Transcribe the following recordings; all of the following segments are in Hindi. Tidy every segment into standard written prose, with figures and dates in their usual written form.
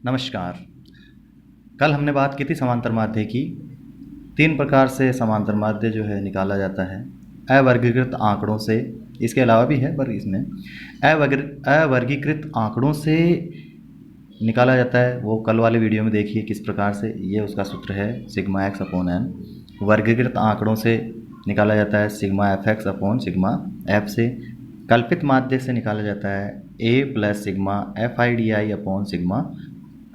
नमस्कार। कल हमने बात की थी समांतर माध्य की। 3 प्रकार से समांतर माध्य जो है निकाला जाता है अवर्गीकृत आंकड़ों से। इसके अलावा भी है पर इसमें अवर्गीकृत आंकड़ों से निकाला जाता है। वो कल वाले वीडियो में देखिए किस प्रकार से। ये उसका सूत्र है सिग्मा एक्स अपॉन एन। वर्गीकृत आंकड़ों से निकाला जाता है sigma F X upon sigma F से। कल्पित माध्य से निकाला जाता है A plus sigma F I D I upon sigma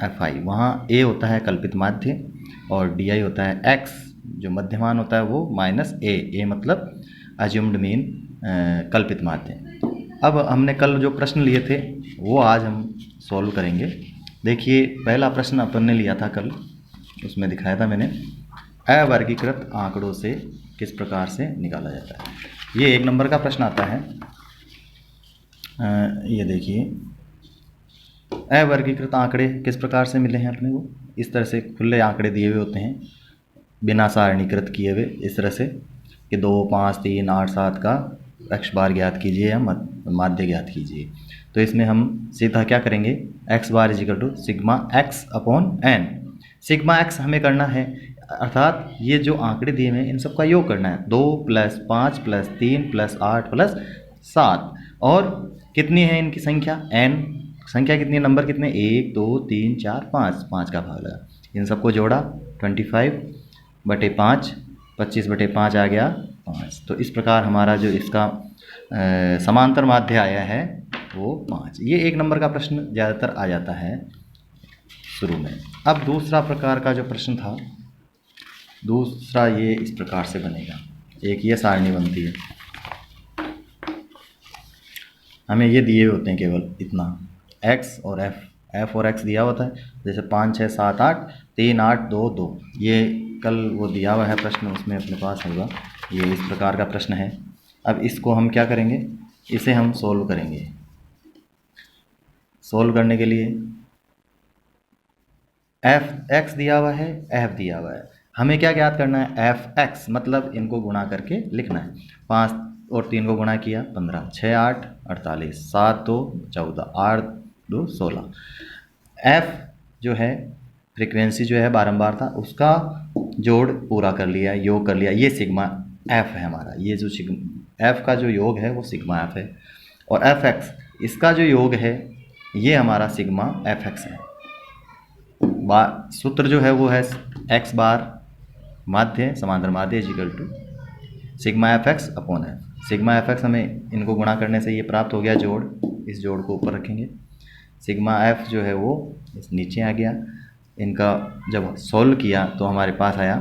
F I. वहाँ ए होता है कल्पित माध्य और डी आई होता है एक्स, जो मध्यमान होता है वो माइनस ए मतलब अज्यूम्ड मीन कल्पित माध्य। अब हमने कल जो प्रश्न लिए थे वो आज हम सॉल्व करेंगे। देखिए पहला प्रश्न अपन ने लिया था कल, उसमें दिखाया था मैंने अवर्गीकृत आंकड़ों से किस प्रकार से निकाला जाता है। ये 1 नंबर का प्रश्न आता है। ये देखिए अवर्गीकृत आंकड़े किस प्रकार से मिले हैं अपने को। इस तरह से खुले आंकड़े दिए हुए होते हैं बिना सारणीकृत किए हुए, इस तरह से कि 2, 5, 3, 8, 7 का एक्स बार ज्ञात कीजिए या माध्य ज्ञात कीजिए। तो इसमें हम सीधा क्या करेंगे, x bar equal to sigma x upon n. Sigma x हमें करना है, अर्थात ये जो आंकड़े दिए हुए हैं इन सबका योग करना है। 2 + 5 + 3 + 8 + 7 और कितनी है इनकी संख्या n। संख्या कितनी है, नंबर कितने, 1 2 3 4 5, 5 का भाग लगा। इन सबको जोड़ा 25/5, 25/5 आ गया 5। तो इस प्रकार हमारा जो इसका समांतर माध्य आया है वो 5। ये 1 नंबर का प्रश्न ज़्यादातर आ जाता है शुरू में। अब दूसरा प्रकार का जो प्रश्न था, दूसरा ये इस प्रकार से बनेगा। एक ये सारणी बनती है, हमें ये दिए होते हैं केवल इतना x और f और x दिया होता है। जैसे 5 6 7 8 3 8 2 2, ये कल वो दिया हुआ है प्रश्न, उसमें अपने पास होगा। ये इस प्रकार का प्रश्न है। अब इसको हम क्या करेंगे, इसे हम सोल्व करेंगे। सोल्व करने के लिए x दिया हुआ है, f दिया हुआ है, हमें क्या ज्ञात करना है, f(x) मतलब इनको गुणा करके लिखना है। 5 और 3 को गुणा किया 15, 6 8 48, 7 2 14, 8 2 16। f जो है फ्रीक्वेंसी जो है बारंबार था, उसका जोड़ पूरा कर लिया, योग कर लिया। ये सिग्मा f है हमारा। ये जो f का जो योग है वो सिग्मा f है और f(x) इसका जो योग है ये हमारा सिग्मा f(x) है। सूत्र जो है वो है x बार माध्य समांतर माध्य equal to sigma f(x) upon f। Sigma f(x) हमें इनको गुणा करने से ये प्राप्त हो गया जोड़। इस जोड़ को ऊपर रखेंगे। सिग्मा f जो है वो इस नीचे आ गया। इनका जब सोल्व किया तो हमारे पास आया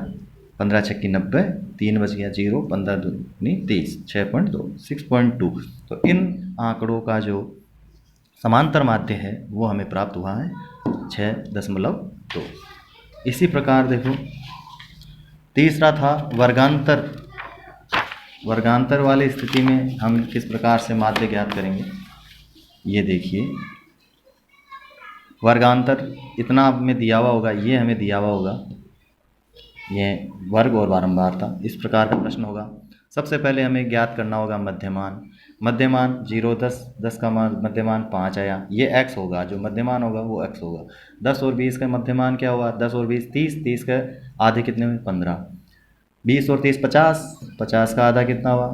15 छक्की 90, 3 बच गया 0, 15 दूनी 30, 6.2 6.2। तो इन आंकड़ों का जो समांतर माध्य है वो हमें प्राप्त हुआ है 6.2। इसी प्रकार देखो तीसरा था वर्गांतर। वर्गांतर वाली स्थिति में हम किस प्रकार से माध्य ज्ञात करेंगे, ये देखिए। वर्गांतर इतना में दिया हुआ होगा, ये हमें दिया हुआ होगा, ये वर्ग और बारंबार था। इस प्रकार का प्रश्न होगा। सबसे पहले हमें ज्ञात करना होगा मध्यमान। मध्यमान 0 10, 10 का मध्यमान 5 आया, ये x होगा, जो मध्यमान होगा वो x होगा। 10 और 20 का मध्यमान क्या होगा, 10 और 20 30, 30 का आधे कितने में 15, 20 और 30 50, 50 का आधा कितना हुआ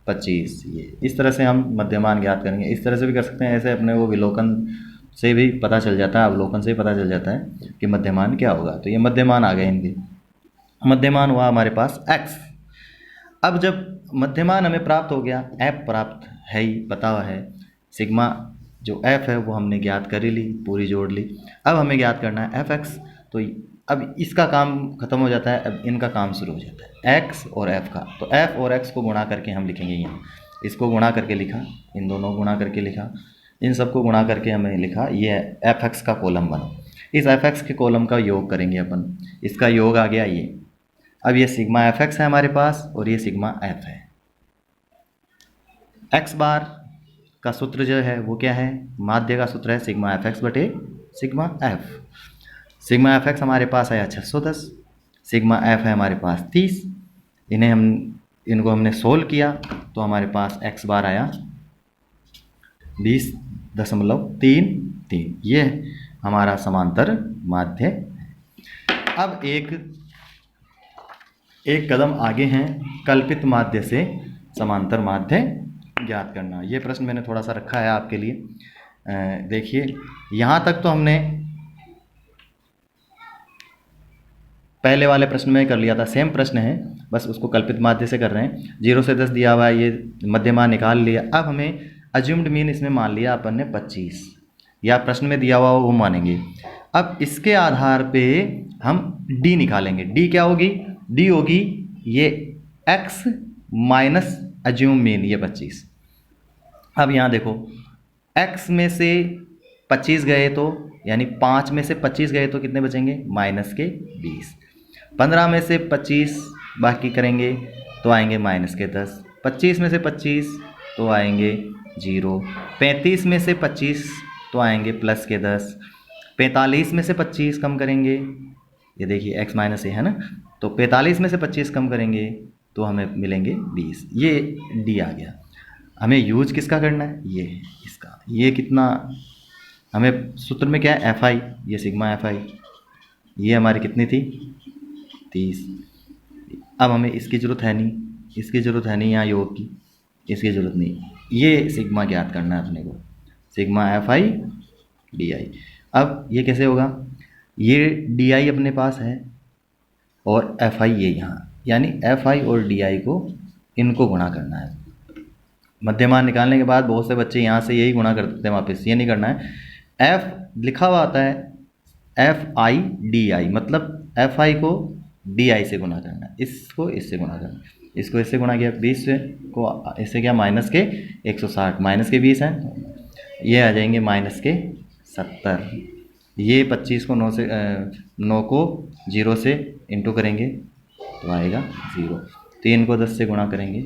25। ये इस तरह से हम मध्यमान ज्ञात करेंगे। इस तरह से भी कर सकते हैं, ऐसे अपने वो विलोकन से भी पता चल जाता है, अवलोकन से भी पता चल जाता है कि मध्यमान क्या होगा। तो ये मध्यमान आ गए इनके। मध्यमान हुआ हमारे पास x। अब जब मध्यमान हमें प्राप्त हो गया, f प्राप्त है ही, पता है सिग्मा जो f है वो हमने ज्ञात कर ही ली, पूरी जोड़ ली। अब हमें ज्ञात करना है f(x). तो अब इसका काम खत्म हो जाता है, अब इनका काम शुरू हो जाता है x और f का। तो f और x को गुणा करके हम लिखेंगे यहाँ। इसको गुणा करके लिखा, इन दोनों को गुणा करके लिखा, इन सबको गुणा करके हमने लिखा, ये f(x) का कॉलम बना। इस f(x) के कॉलम का योग करेंगे अपन। इसका योग आ गया ये। अब ये सिग्मा f(x) है हमारे पास और ये सिग्मा f है। x बार का सूत्र जो है वो क्या है, माध्य का सूत्र है सिग्मा f(x) बटे सिग्मा f। सिग्मा f(x) हमारे पास आया 610, सिग्मा f है हमारे पास 30। इनको हमने सोल्व किया तो हमारे पास x बार आया 20.33। ये हमारा समांतर माध्य। अब एक कदम आगे हैं, कल्पित माध्य से समांतर माध्य ज्ञात करना। ये प्रश्न मैंने थोड़ा सा रखा है आपके लिए। देखिए यहाँ तक तो हमने पहले वाले प्रश्न में कर लिया था, सेम प्रश्न है, बस उसको कल्पित माध्य से कर रहे हैं। 0 से 10 दिया हुआ है, ये मध्यमान निकाल लिया। अब हमें अज्यूम्ड मीन इसमें मान लिया अपन ने 25, या प्रश्न में दिया हुआ वो मानेंगे। अब इसके आधार पे हम डी निकालेंगे। डी क्या होगी? डी होगी ये x माइनस अज्यूम मीन, ये 25। अब यहाँ देखो x में से 25 गए तो, यानी 5 में से 25 गए तो कितने बचेंगे? माइनस के 20। 15 में से 25 बाकी करेंगे तो आएंगे माइनस के 10। 25 में से 25 तो आएंगे 0। 35 में से 25 तो आएंगे प्लस के 10। 45 में से 25 कम करेंगे, ये देखिए x माइनस ए है ना, तो 45 में से 25 कम करेंगे तो हमें मिलेंगे 20। ये डी आ गया। हमें यूज किसका करना है? ये इसका। ये कितना हमें सूत्र में क्या है? FI, ये सिग्मा FI, ये हमारी कितनी थी? 30। अब हमें इसकी ज़रूरत है नहीं, इसकी ज़रूरत है नहीं यहाँ योग की, इसकी ज़रूरत नहीं। ये सिग्मा ज्ञात करना है अपने को, सिग्मा FI DI। अब ये कैसे होगा? ये DI अपने पास है और FI ये यहाँ, यानी FI और DI को इनको गुणा करना है। मध्यमान निकालने के बाद बहुत से बच्चे यहाँ से यही गुणा कर देते हैं वापस, ये नहीं करना है। F लिखा हुआ आता है FI DI, मतलब FI को DI से गुणा करना है, इसको इससे गुणा करना है। इसको इससे गुणा किया 20 से, को इससे क्या? माइनस के 160, माइनस के 20 हैं, ये आ जाएंगे माइनस के 70। ये 25 को 9 को 0 से इंटू करेंगे तो आएगा 0। 3 को 10 से गुणा करेंगे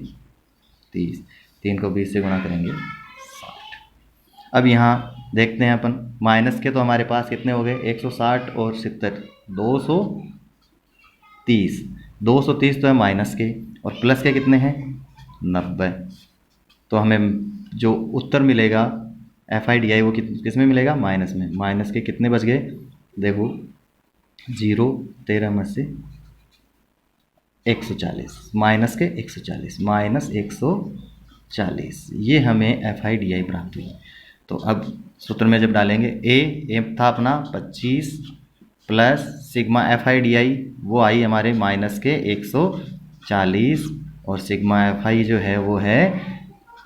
30, 3 को 20 से गुणा करेंगे 60। अब यहाँ देखते हैं अपन, माइनस के तो हमारे पास कितने हो गए? 160 और 70, 230। 230 तो है माइनस के, और प्लस के कितने हैं? 90। तो हमें जो उत्तर मिलेगा FI DI वो किस में मिलेगा? माइनस में। माइनस के कितने बच गए? देखो 0, 13 में से 140, माइनस के 140, माइनस 140, ये हमें FI DI प्राप्त हुई। तो अब सूत्र में जब डालेंगे, ए था अपना 25 प्लस सिग्मा FI DI, वो आई हमारे माइनस के 140, और सिग्मा FI जो है वो है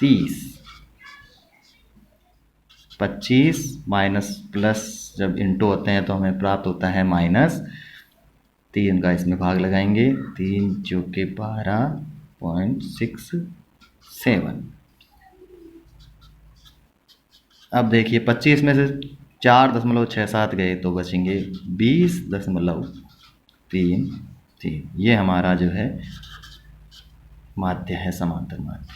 30। 25 माइनस प्लस जब इंटू होते हैं तो हमें प्राप्त होता है माइनस। 3 का इसमें भाग लगाएंगे, 3 चौके 12.67। अब देखिए 25 में से 4.67 गए तो बचेंगे 20.33। ये हमारा जो है माध्य है, समांतर माध्य।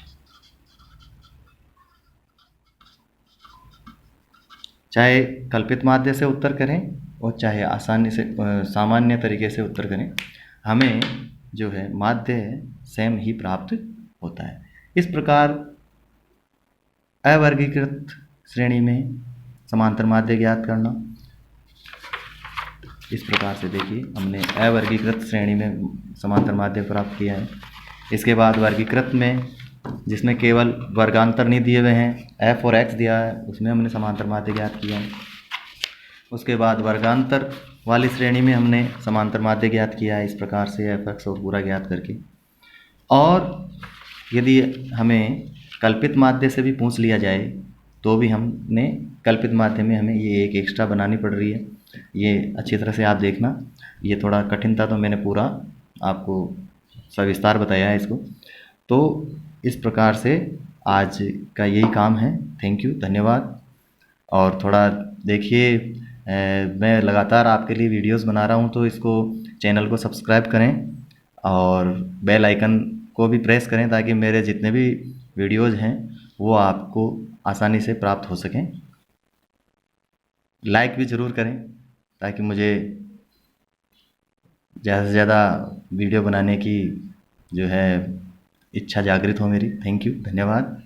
चाहे कल्पित माध्य से उत्तर करें और चाहे आसानी से सामान्य तरीके से उत्तर करें, हमें जो है माध्य सेम ही प्राप्त होता है। इस प्रकार अवर्गीकृत श्रेणी में समांतर माध्य ज्ञात करना, इस प्रकार से देखिए हमने अवर्गीकृत श्रेणी में समांतर माध्य प्राप्त किया है। इसके बाद वर्गीकृत में, जिसमें केवल वर्गांतर नहीं दिए हुए हैं, f और x दिया है, उसमें हमने समांतर माध्य ज्ञात किया है। उसके बाद वर्गांतर वाली श्रेणी में हमने समांतर माध्य ज्ञात किया है, इस प्रकार से f(x) और पूरा ज्ञात करके। और यदि हमें कल्पित माध्य से भी पूछ लिया जाए तो भी हमने कल्पित माध्य में हमें ये एक एक्स्ट्रा बनानी पड़ रही है। ये अच्छी तरह से आप देखना, ये थोड़ा कठिन था तो मैंने पूरा आपको सविस्तार बताया है इसको। तो इस प्रकार से आज का यही काम है। थैंक यू, धन्यवाद। और थोड़ा देखिए, मैं लगातार आपके लिए वीडियोस बना रहा हूँ, तो इसको चैनल को सब्सक्राइब करें और बेल आइकन को भी प्रेस करें ताकि मेरे जितने भी वीडियोज़ हैं वो आपको आसानी से प्राप्त हो सकें। लाइक भी ज़रूर करें ताकि मुझे ज़्यादा से ज़्यादा वीडियो बनाने की जो है इच्छा जागृत हो मेरी। थैंक यू, धन्यवाद।